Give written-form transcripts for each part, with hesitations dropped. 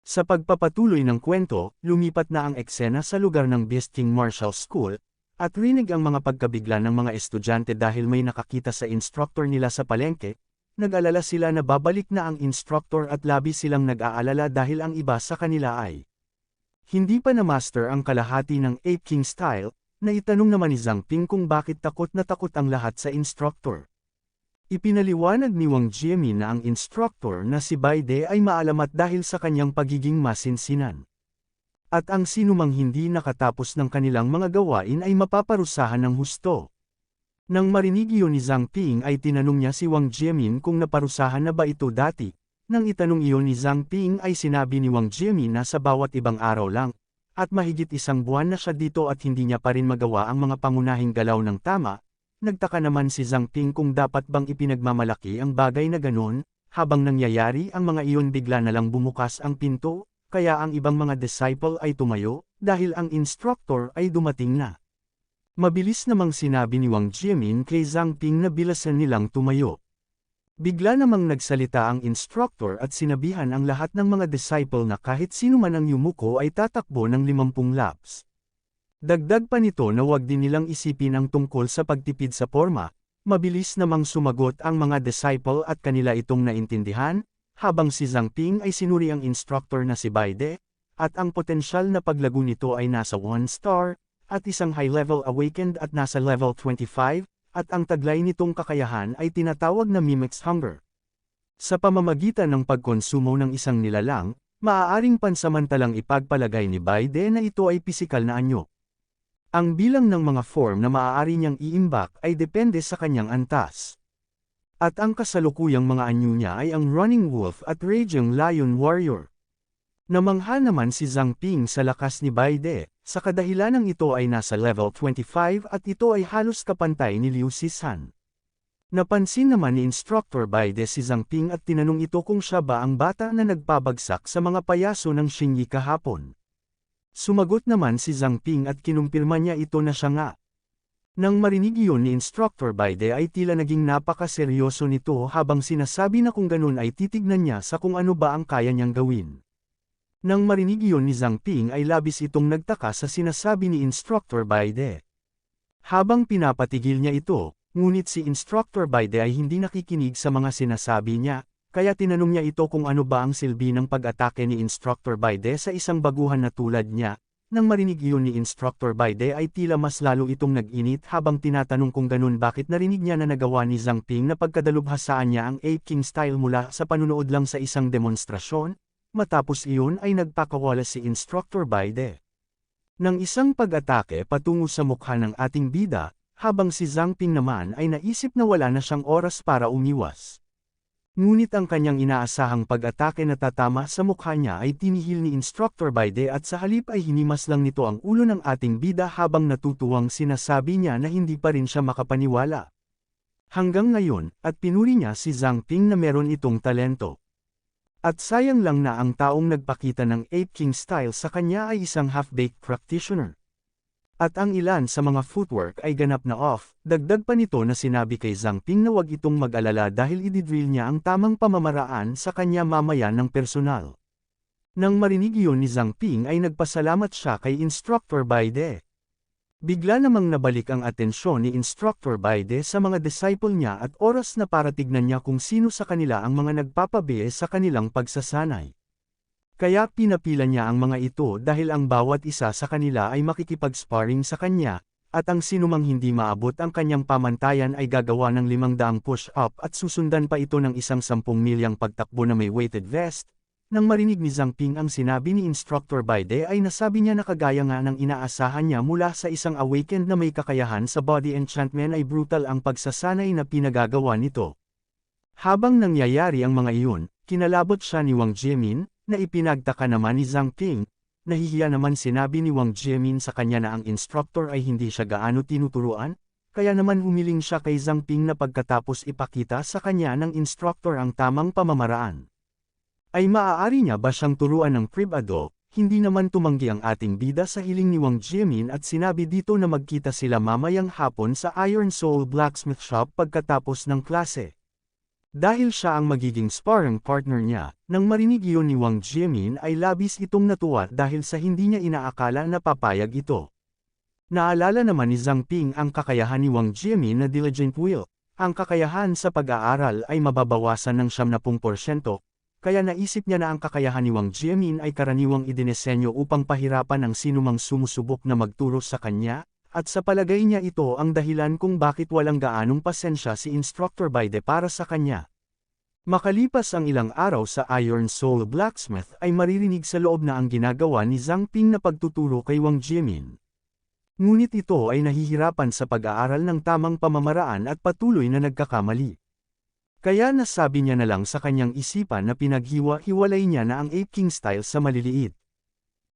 Sa pagpapatuloy ng kwento, lumipat na ang eksena sa lugar ng Beast King Martial School, at rinig ang mga pagkabigla ng mga estudyante dahil may nakakita sa instructor nila sa palengke. Nag-alala sila na babalik na ang instructor at labis silang nag-aalala dahil ang iba sa kanila ay hindi pa na-master ang kalahati ng Ape King style, na itanong naman ni Zhang Ping kung bakit takot na takot ang lahat sa instructor. Ipinaliwanag ni Wang Jiemin na ang instructor na si Bai De ay maalamat dahil sa kanyang pagiging masinsinan. At ang sinumang hindi nakatapos ng kanilang mga gawain ay mapaparusahan ng husto. Nang marinig iyon ni Zhang Ping ay tinanong niya si Wang Jiemin kung naparusahan na ba ito dati. Nang itanong iyon ni Zhang Ping ay sinabi ni Wang Jiemin na sa bawat ibang araw lang, at mahigit isang buwan na siya dito at hindi niya pa rin magawa ang mga pangunahing galaw ng tama. Nagtaka naman si Zhang Ping kung dapat bang ipinagmamalaki ang bagay na ganon. Habang nangyayari ang mga iyon bigla na lang bumukas ang pinto, kaya ang ibang mga disciple ay tumayo, dahil ang instructor ay dumating na. Mabilis namang sinabi ni Wang Jiemin kay Zhang Ping na bilasan nilang tumayo. Bigla namang nagsalita ang instructor at sinabihan ang lahat ng mga disciple na kahit sino man ang yumuko ay tatakbo ng 50 laps. Dagdag pa nito na wag din nilang isipin ang tungkol sa pagtipid sa forma. Mabilis namang sumagot ang mga disciple at kanila itong naintindihan, habang si Zhang Ping ay sinuri ang instructor na si Bai De, at ang potensyal na paglago nito ay nasa 1 star, at isang high-level awakened at nasa level 25, at ang taglay nitong kakayahan ay tinatawag na Mimic's Hunger. Sa pamamagitan ng pagkonsumo ng isang nilalang, maaaring pansamantalang ipagpalagay ni Bai De na ito ay pisikal na anyo. Ang bilang ng mga form na maaari niyang iimbak ay depende sa kanyang antas. At ang kasalukuyang mga anyo niya ay ang Running Wolf at Raging Lion Warrior. Namangha naman si Zhang Ping sa lakas ni Bai De, sa kadahilanang ito ay nasa level 25 at ito ay halos kapantay ni Liu Sisan. Napansin naman ni Instructor Bai De si Zhang Ping at tinanong ito kung siya ba ang bata na nagpabagsak sa mga payaso ng Xingyi kahapon. Sumagot naman si Zhang Ping at kinumpirma niya ito na siya nga. Nang marinig iyon ni Instructor Bai De ay tila naging napakaseryoso nito habang sinasabi na kung ganun ay titignan niya sa kung ano ba ang kaya niyang gawin. Nang marinig iyon ni Zhang Ping ay labis itong nagtaka sa sinasabi ni Instructor Bai De. Habang pinapatigil niya ito, ngunit si Instructor Bai De ay hindi nakikinig sa mga sinasabi niya, kaya tinanong niya ito kung ano ba ang silbi ng pag-atake ni Instructor Bai De sa isang baguhan na tulad niya. Nang marinig iyon ni Instructor Bai De ay tila mas lalo itong nag-init habang tinatanong kung ganun bakit narinig niya na nagawa ni Zhang Ping na pagkadalubhasaan niya ang Ape King style mula sa panunood lang sa isang demonstrasyon. Matapos iyon ay nagpakawala si Instructor Bai De ng isang pag-atake patungo sa mukha ng ating bida, habang si Zhang Ping naman ay naisip na wala na siyang oras para umiwas. Ngunit ang kanyang inaasahang pag-atake na tatama sa mukha niya ay tinihil ni Instructor Bai De at sa halip ay hinimas lang nito ang ulo ng ating bida habang natutuwang sinasabi niya na hindi pa rin siya makapaniwala. Hanggang ngayon, at pinuri niya si Zhang Ping na meron itong talento. At sayang lang na ang taong nagpakita ng Ape King style sa kanya ay isang half-baked practitioner. At ang ilan sa mga footwork ay ganap na off. Dagdag pa nito na sinabi kay Zhang Ping na wag itong mag-alala dahil ididrill niya ang tamang pamamaraan sa kanya mamaya ng personal. Nang marinig iyon ni Zhang Ping ay nagpasalamat siya kay Instructor Bai De. Bigla namang nabalik ang atensyon ni Instructor Bai De sa mga disciple niya at oras na para tignan niya kung sino sa kanila ang mga nagpapabiye sa kanilang pagsasanay. Kaya pinapila niya ang mga ito dahil ang bawat isa sa kanila ay makikipag-sparring sa kanya, at ang sinumang hindi maabot ang kanyang pamantayan ay gagawa ng 500 push-up at susundan pa ito ng isang 10 milyang pagtakbo na may weighted vest. Nang marinig ni Zhang Ping ang sinabi ni Instructor Bai De ay nasabi niya na kagaya nga ng inaasahan niya mula sa isang awakened na may kakayahan sa body enchantment ay brutal ang pagsasanay na pinagagawa nito. Habang nangyayari ang mga iyon, kinalabot siya ni Wang Jiemin, na ipinagtaka naman ni Zhang Ping. Nahihiya naman sinabi ni Wang Jiemin sa kanya na ang instructor ay hindi siya gaano tinuturuan, kaya naman humiling siya kay Zhang Ping na pagkatapos ipakita sa kanya ng instructor ang tamang pamamaraan. Ay maaari niya ba siyang turuan ng privado? Hindi naman tumanggi ang ating bida sa hiling ni Wang Jiemin at sinabi dito na magkita sila mamayang hapon sa Iron Soul Blacksmith Shop pagkatapos ng klase. Dahil siya ang magiging sparring partner niya, nang marinig iyon ni Wang Jimin ay labis itong natuwa dahil sa hindi niya inaakala na papayag ito. Naalala naman ni Zhang Ping ang kakayahan ni Wang Jimin na diligent will. Ang kakayahan sa pag-aaral ay mababawasan ng 70%, kaya naisip niya na ang kakayahan ni Wang Jimin ay karaniwang idinesenyo upang pahirapan ang sinumang sumusubok na magturo sa kanya, at sa palagay niya ito ang dahilan kung bakit walang gaanong pasensya si Instructor Baide para sa kanya. Makalipas ang ilang araw sa Iron Soul Blacksmith ay maririnig sa loob na ang ginagawa ni Zhang Ping na pagtuturo kay Wang Jimin. Ngunit ito ay nahihirapan sa pag-aaral ng tamang pamamaraan at patuloy na nagkakamali. Kaya nasabi niya na lang sa kanyang isipan na pinaghiwa-hiwalay niya na ang Ape King style sa maliliit.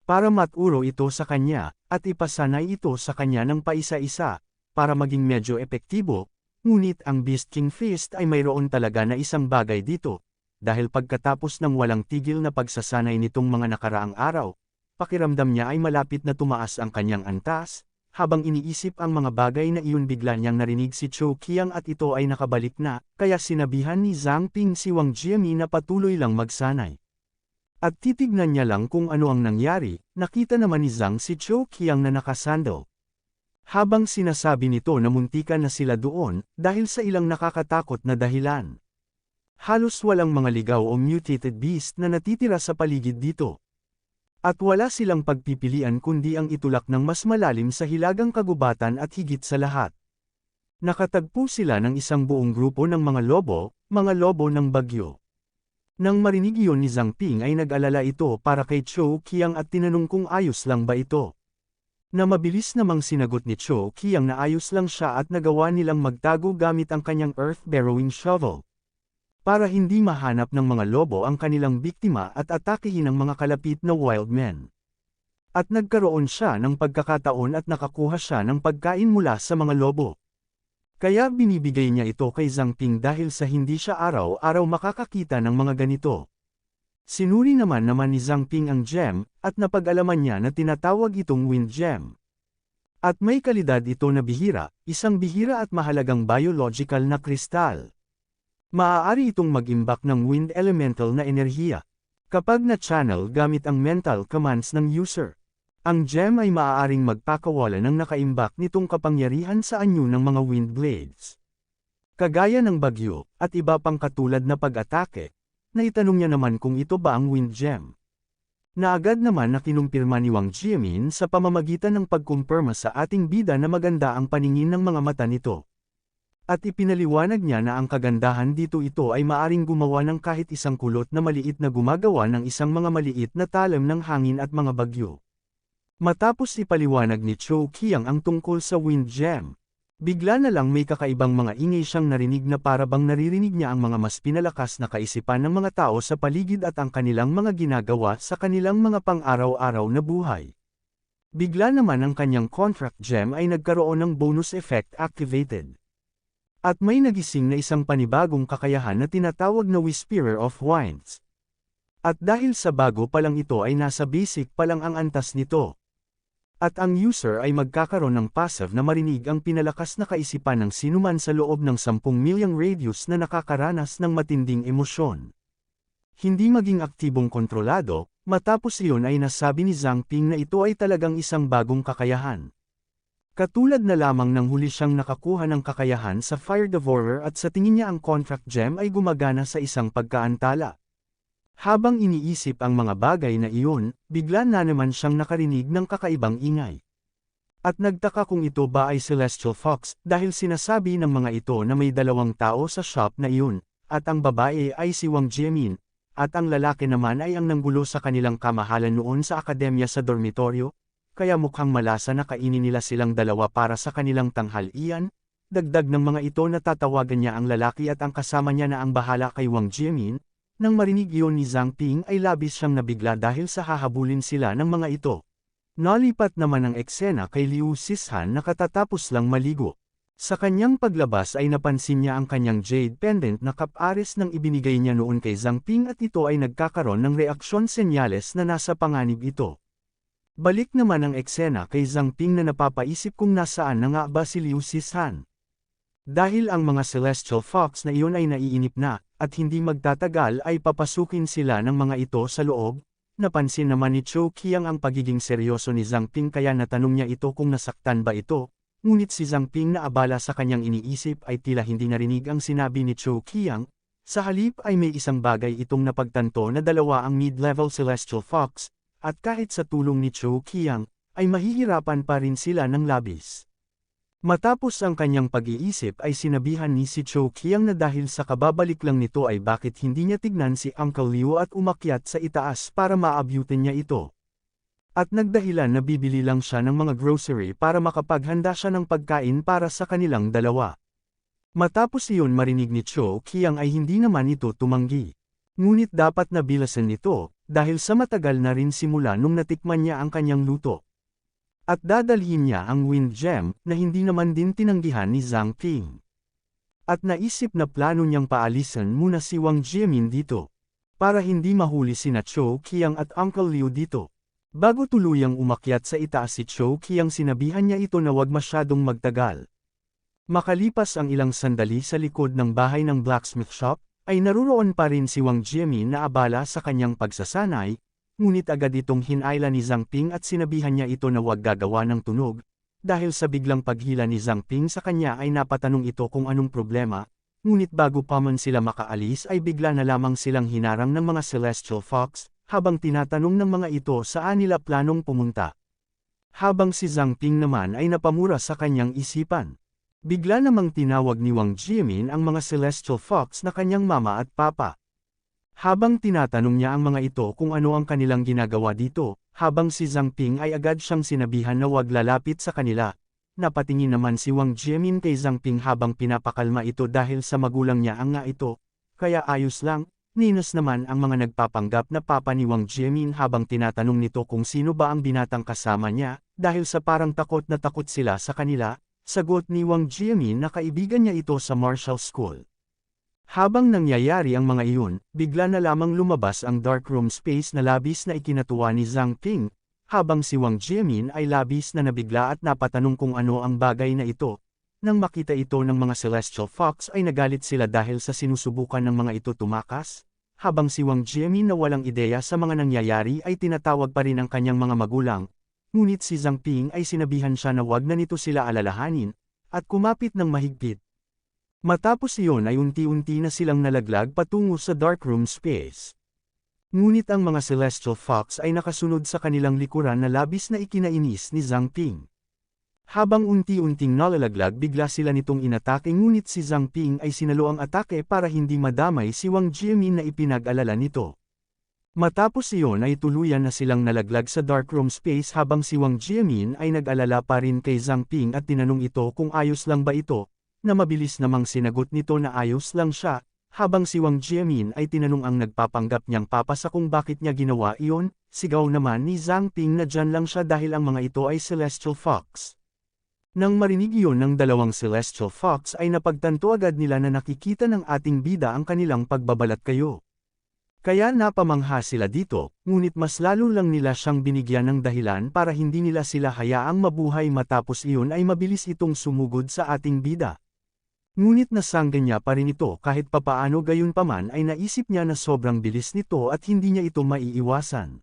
Para maturo ito sa kanya, at ipasanay ito sa kanya ng paisa-isa, para maging medyo epektibo, ngunit ang Beast King Fist ay mayroon talaga na isang bagay dito, dahil pagkatapos ng walang tigil na pagsasanay nitong mga nakaraang araw, pakiramdam niya ay malapit na tumaas ang kanyang antas, habang iniisip ang mga bagay na iyon bigla niyang narinig si Cho Qiang at ito ay nakabalik na, kaya sinabihan ni Zhang Ping si Wang Jimin na patuloy lang magsanay. At titignan niya lang kung ano ang nangyari, nakita naman ni Zhang si Cho Qiang na nakasandal. Habang sinasabi nito na muntikan na sila doon, dahil sa ilang nakakatakot na dahilan. Halos walang mga ligaw o mutated beast na natitira sa paligid dito. At wala silang pagpipilian kundi ang itulak ng mas malalim sa hilagang kagubatan at higit sa lahat. Nakatagpo sila ng isang buong grupo ng mga lobo ng bagyo. Nang marinig iyon ni Zhang Ping ay nag-alala ito para kay Cho Qiang at tinanong kung ayos lang ba ito. Na mabilis namang sinagot ni Cho Qiang na ayos lang siya at nagawa nilang magtago gamit ang kanyang earth-burrowing shovel. Para hindi mahanap ng mga lobo ang kanilang biktima at atakehin ang mga kalapit na wild men. At nagkaroon siya ng pagkakataon at nakakuha siya ng pagkain mula sa mga lobo. Kaya binibigay niya ito kay Zhang Ping dahil sa hindi siya araw-araw makakakita ng mga ganito. Sinuri naman ni Zhang Ping ang gem, at napag-alaman niya na tinatawag itong wind gem. At may kalidad ito na bihira, isang bihira at mahalagang biological na kristal. Maaari itong mag-imbak ng wind elemental na enerhiya, kapag na-channel gamit ang mental commands ng user. Ang gem ay maaaring magpakawala ng nakaimbak nitong kapangyarihan sa anyo ng mga wind blades. Kagaya ng bagyo, at iba pang katulad na pag-atake, naitanong niya naman kung ito ba ang wind gem. Naagad naman na kinumpirma ni Wang Jimin sa pamamagitan ng pagkumpirma sa ating bida na maganda ang paningin ng mga mata nito. At ipinaliwanag niya na ang kagandahan dito ito ay maaring gumawa ng kahit isang kulot na maliit na gumagawa ng isang mga maliit na talam ng hangin at mga bagyo. Matapos ipaliwanag ni Cho Qiang ang tungkol sa wind gem, bigla na lang may kakaibang mga ingay siyang narinig na para bang naririnig niya ang mga mas pinalakas na kaisipan ng mga tao sa paligid at ang kanilang mga ginagawa sa kanilang mga pang-araw-araw na buhay. Bigla naman ang kanyang contract gem ay nagkaroon ng bonus effect activated. At may nagising na isang panibagong kakayahan na tinatawag na Whisperer of Winds. At dahil sa bago pa lang ito ay nasa basic pa lang ang antas nito. At ang user ay magkakaroon ng passive na marinig ang pinalakas na kaisipan ng sinuman sa loob ng 10 milyang radius na nakakaranas ng matinding emosyon. Hindi maging aktibong kontrolado, matapos iyon ay nasabi ni Zhang Ping na ito ay talagang isang bagong kakayahan. Katulad na lamang ng huli siyang nakakuha ng kakayahan sa Fire Devourer at sa tingin niya ang contract gem ay gumagana sa isang pagkaantala. Habang iniisip ang mga bagay na iyon, bigla na naman siyang nakarinig ng kakaibang ingay. At nagtaka kung ito ba ay Celestial Fox dahil sinasabi ng mga ito na may 2 tao sa shop na iyon, at ang babae ay si Wang Jimin, at ang lalaki naman ay ang nanggulo sa kanilang kamahalan noon sa akademya sa dormitoryo, kaya mukhang malasa na kainin nila silang 2 para sa kanilang tanghalian. Dagdag ng mga ito na tatawagan niya ang lalaki at ang kasama niya na ang bahala kay Wang Jimin. Nang marinig iyon ni Zhang Ping ay labis siyang nabigla dahil sa hahabulin sila ng mga ito. Nalipat naman ang eksena kay Liu Sishan na katatapos lang maligo. Sa kanyang paglabas ay napansin niya ang kanyang jade pendant na kapares nang ibinigay niya noon kay Zhang Ping at ito ay nagkakaroon ng reaksyon senyales na nasa panganib ito. Balik naman ang eksena kay Zhang Ping na napapaisip kung nasaan na nga ba si Liu Sishan. Dahil ang mga Celestial Fox na iyon ay naiinip na, at hindi magtatagal ay papasukin sila ng mga ito sa loob. Napansin naman ni Cho Qiang ang pagiging seryoso ni Zhang Ping kaya natanong niya ito kung nasaktan ba ito, ngunit si Zhang Ping na abala sa kanyang iniisip ay tila hindi narinig ang sinabi ni Cho Qiang. Sa halip ay may isang bagay itong napagtanto na dalawa ang mid-level Celestial Fox, at kahit sa tulong ni Cho Qiang, ay mahihirapan pa rin sila ng labis. Matapos ang kanyang pag-iisip ay sinabihan ni si Cho Qiang na dahil sa kababalik lang nito ay bakit hindi niya tignan si Uncle Liu at umakyat sa itaas para maabutin niya ito. At nagdahilan na bibili lang siya ng mga grocery para makapaghanda siya ng pagkain para sa kanilang dalawa. Matapos iyon marinig ni Cho Qiang ay hindi naman ito tumanggi. Ngunit dapat nabilasan nito, dahil sa matagal na rin simula nung natikman niya ang kanyang luto. At dadalhin niya ang Wind Gem na hindi naman din tinanggihan ni Zhang Ping. At naisip na plano niyang paalisan muna si Wang Jiemin dito, para hindi mahuli sina Cho Qiang at Uncle Liu dito. Bago tuluyang umakyat sa itaas si Cho Qiang sinabihan niya ito na wag masyadong magtagal. Makalipas ang ilang sandali sa likod ng bahay ng blacksmith shop, ay naruroon pa rin si Wang Jiemin na abala sa kanyang pagsasanay, ngunit agad itong hinayla ni Zhang Ping at sinabihan niya ito na huwag gagawa ng tunog, dahil sa biglang paghila ni Zhang Ping sa kanya ay napatanong ito kung anong problema, ngunit bago pa man sila makaalis ay bigla na lamang silang hinarang ng mga Celestial Fox, habang tinatanong ng mga ito saan nila planong pumunta. Habang si Zhang Ping naman ay napamura sa kanyang isipan. Bigla namang tinawag ni Wang Jiemin ang mga Celestial Fox na kanyang mama at papa. Habang tinatanong niya ang mga ito kung ano ang kanilang ginagawa dito, habang si Zhang Ping ay agad siyang sinabihan na huwag lalapit sa kanila. Napatingin naman si Wang Jiemin kay Zhang Ping habang pinapakalma ito dahil sa magulang niya ang nga ito, kaya ayos lang, ninos naman ang mga nagpapanggap na papa ni Wang Jiemin habang tinatanong nito kung sino ba ang binatang kasama niya, dahil sa parang takot na takot sila sa kanila, sagot ni Wang Jiemin na kaibigan niya ito sa martial school. Habang nangyayari ang mga iyon, bigla na lamang lumabas ang darkroom space na labis na ikinatuwa ni Zhang Ping, habang si Wang Jiemin ay labis na nabigla at napatanong kung ano ang bagay na ito. Nang makita ito ng mga Celestial Fox ay nagalit sila dahil sa sinusubukan ng mga ito tumakas, habang si Wang Jiemin na walang ideya sa mga nangyayari ay tinatawag pa rin ang kanyang mga magulang, ngunit si Zhang Ping ay sinabihan siya na wag na nito sila alalahanin, at kumapit ng mahigpit. Matapos iyon ay unti-unti na silang nalaglag patungo sa darkroom space. Ngunit ang mga Celestial Fox ay nakasunod sa kanilang likuran na labis na ikinainis ni Zhang Ping. Habang unti-unting nalalaglag bigla sila nitong inatake ngunit si Zhang Ping ay sinalo ang atake para hindi madamay si Wang Jiemin na ipinag-alala nito. Matapos iyon ay tuluyan na silang nalaglag sa darkroom space habang si Wang Jiemin ay nag-alala pa rin kay Zhang Ping at tinanong ito kung ayos lang ba ito, na mabilis namang sinagot nito na ayos lang siya, habang si Wang Jiemin ay tinanong ang nagpapanggap niyang papa sa kung bakit niya ginawa iyon, sigaw naman ni Zhang Ping na dyan lang siya dahil ang mga ito ay Celestial Fox. Nang marinig iyon ng dalawang Celestial Fox ay napagtanto agad nila na nakikita ng ating bida ang kanilang pagbabalat kayo. Kaya napamangha sila dito, ngunit mas lalo lang nila siyang binigyan ng dahilan para hindi nila sila hayaang mabuhay matapos iyon ay mabilis itong sumugod sa ating bida. Ngunit nasanggan niya pa rin ito kahit papaano gayunpaman ay naisip niya na sobrang bilis nito at hindi niya ito maiiwasan.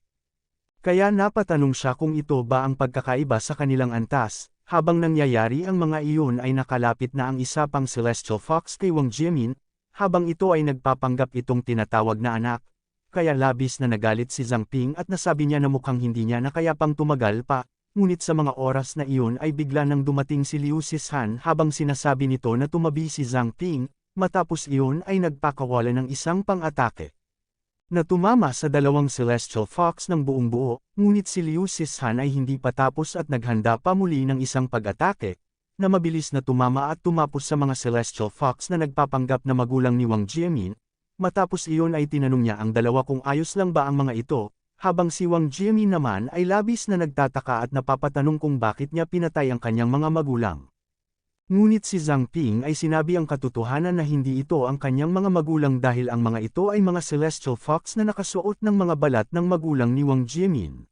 Kaya napatanong siya kung ito ba ang pagkakaiba sa kanilang antas, habang nangyayari ang mga iyon ay nakalapit na ang isa pang Celestial Fox kay Wang Jiemin, habang ito ay nagpapanggap itong tinatawag na anak, kaya labis na nagalit si Zhang Ping at nasabi niya na mukhang hindi niya na kaya pang tumagal pa. Ngunit sa mga oras na iyon ay bigla nang dumating si Liu Sishan habang sinasabi nito na tumabi si Zhang Ping, matapos iyon ay nagpakawala ng isang pang-atake. Na tumama sa dalawang Celestial Fox ng buong buo, ngunit si Liu Sishan ay hindi patapos at naghanda pa muli ng isang pag-atake, na mabilis na tumama at tumapos sa mga Celestial Fox na nagpapanggap na magulang ni Wang Jiemin. Matapos iyon ay tinanong niya ang dalawa kung ayos lang ba ang mga ito, habang si Wang Jiemin naman ay labis na nagtataka at napapatanong kung bakit niya pinatay ang kanyang mga magulang. Ngunit si Zhang Ping ay sinabi ang katotohanan na hindi ito ang kanyang mga magulang dahil ang mga ito ay mga Celestial Fox na nakasuot ng mga balat ng magulang ni Wang Jiemin.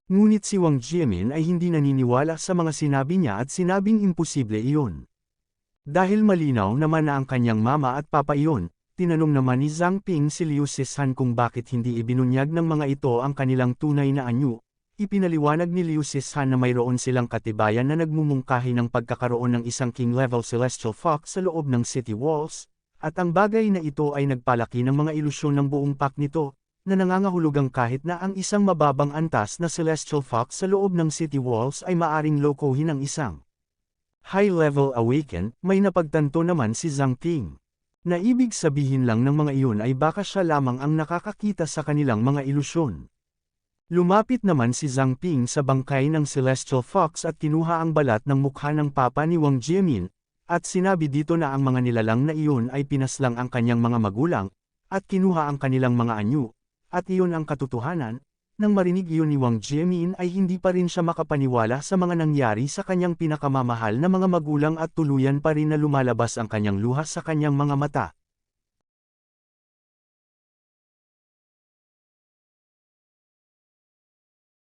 Ngunit si Wang Jiemin ay hindi naniniwala sa mga sinabi niya at sinabing imposible iyon. Dahil malinaw naman na ang kanyang mama at papa iyon, Tinanong naman ni Zhang Ping si Liu Sishan kung bakit hindi ibinunyag ng mga ito ang kanilang tunay na anyo. Ipinaliwanag ni Liu Sishan na mayroon silang katibayan na nagmumungkahi ng pagkakaroon ng isang king-level celestial fox sa loob ng city walls, at ang bagay na ito ay nagpalaki ng mga ilusyon ng buong pack nito, na nangangahulugang kahit na ang isang mababang antas na celestial fox sa loob ng city walls ay maaring lokohin ng isang high-level awaken. May napagtanto naman si Zhang Ping na ibig sabihin lang ng mga iyon ay baka siya lamang ang nakakakita sa kanilang mga ilusyon. Lumapit naman si Zhang Ping sa bangkay ng Celestial Fox at kinuha ang balat ng mukha ng papa ni Wang Jiemin, at sinabi dito na ang mga nilalang na iyon ay pinaslang ang kanyang mga magulang, at kinuha ang kanilang mga anyo, at iyon ang katotohanan. Nang marinig iyon ni Wang Jiemin ay hindi pa rin siya makapaniwala sa mga nangyari sa kanyang pinakamamahal na mga magulang at tuluyan pa rin na lumalabas ang kanyang luha sa kanyang mga mata.